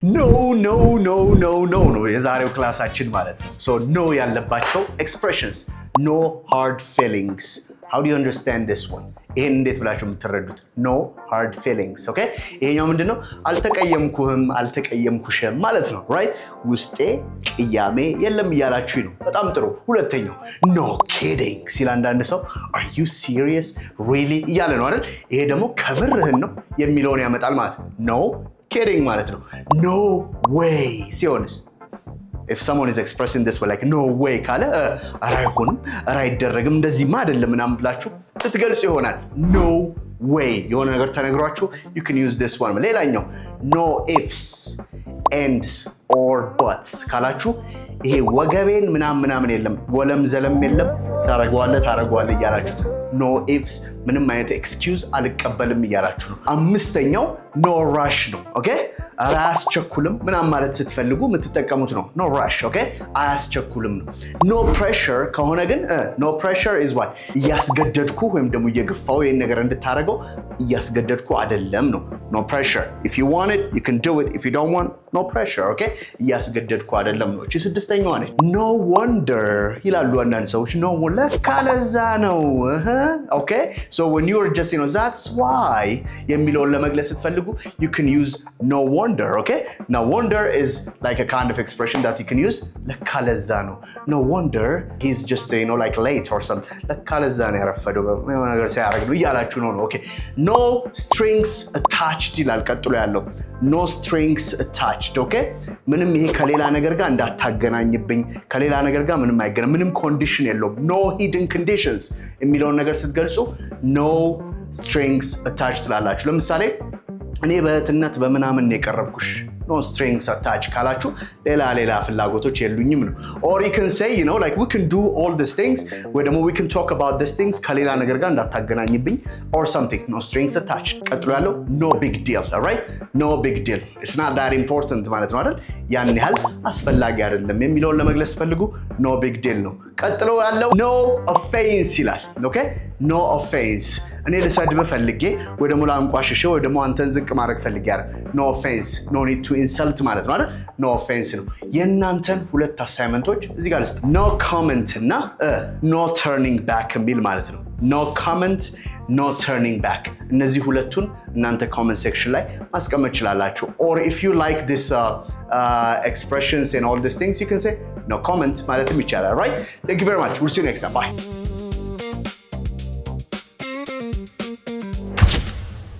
ነው የዛሬው ክላሳችን ማለት ነው። ሶ ኖ ያለባቸው expressions, no hard feelings. How do you understand this one? ይሄን እንዴት ብላችሁ የምትረዱት? no hard feelings. ኦኬ ይሄኛው ምንድነው? አልተቀየምኩህም አልተቀየምኩሽም ማለት ነው። right ውስጤ ቅያሜ የለም እያላችሁ ነው። በጣም ጥሩ። ሁለተኛው no kidding ሲል አንዳንድ ሰው are you serious really እያለ ነው አይደል? ይሄ ደግሞ ከምርህን ነው የሚለውን ያመጣል ማለት ነው። no kidding ማለት ነው። no way ሲሆንስ if someone is expressing this way like no way ካለ ኧረ አይሆንም ኧረ አይደረግም እንደዚህማ አይደለም ምናምን ብላችሁ ስትገልጹ ይሆናል። no way የሆነ ነገር ተነግሯችሁ you can use this one። ሌላኛው no ifs ands or buts ካላችሁ ይሄ ወገቤን ምናምን የለም ወለም ዘለም የለም ታረጋዋለህ እያላችሁት no ifs ምንም አይነት excuse አልቀበልም እያላችሁ ነው። አምስተኛው no rush ነው። ኦኬ አያስቸኩልም ምናምን ማለት ስትፈልጉ የምትጠቀሙት ነው no rush። ኦኬ አያስቸኩልም ነው። no pressure ከሆነ ግን no pressure is what እያስገደድኩ ወይም ደግሞ እየገፋው ይሄን ነገር እንድታረገው እያስገደድኩ አይደለም ነው no pressure. if you want it you can do it, if you don't want no pressure. ኦኬ እያስገደድኩ አይደለም ነው። እቺ ስድስተኛዋ ነች። no wonder ይላሉ አንዳንድ ሰዎች no ለካ ለዛ ነው ኦኬ so when you are just that's why የሚለውን ለመግለጽ ስትፈልጉ you can use no wonder. Okay, now wonder is like a kind of expression that you can use ለካ ለዛ ነው no wonder he's just like late or something ለካ ለዛ ነው ያረፈደው ነገር ሲያደርግ ነው እያላችሁ ነው። ኦኬ no strings attached ይላል ቀጥሎ ያለው no strings attached. ኦኬ ምንም ይሄ ከሌላ ነገር ጋር እንዳታገናኝብኝ ከሌላ ነገር ጋር ምንም አይገናኝ ምንም ኮንዲሽን የለውም no hidden conditions የሚለውን ነገር ስትገልጹ no strings attached ትላላችሁ። ለምሳሌ እኔ በእህትነት በምናምን የቀረብኩሽ no strings attached ካላችሁ ሌላ ፍላጎቶች የሉኝም ነው። or you can say like we can do all these things ወይ ደግሞ we can talk about these things ከሌላ ነገር ጋር እንዳታገናኝብኝ or something no strings attached። ቀጥሎ ያለው no big deal. all right no big deal it's not that important ማለት ነው አይደል? ያን ያህል አስፈላጊ አይደለም የሚለውን ለመግለጽ ፈልጉ no big deal ነው። ቀጥሎ ያለው no offense ይላል። ኦኬ no offense እኔ ልሰድብህ ፈልጌ ወይ ደግሞ ላንቋሽሽ ወይ ደግሞ አንተን ዝቅ ማድረግ ፈልጌ አይደል? no offense no need to insult ማለት ነው አይደል? no offense ነው። የእናንተን ሁለት አሳይመንቶች እዚህ ጋር ልስጥ no comment እና no turning back የሚል ማለት ነው። no comment no turning back እነዚህ ሁለቱን እናንተ comment section ላይ ማስቀመጥ ይችላልላችሁ። or if you like this expressions and all these things you can say no comment ማለትም ይቻላል. right thank you very much we'll see you next time bye.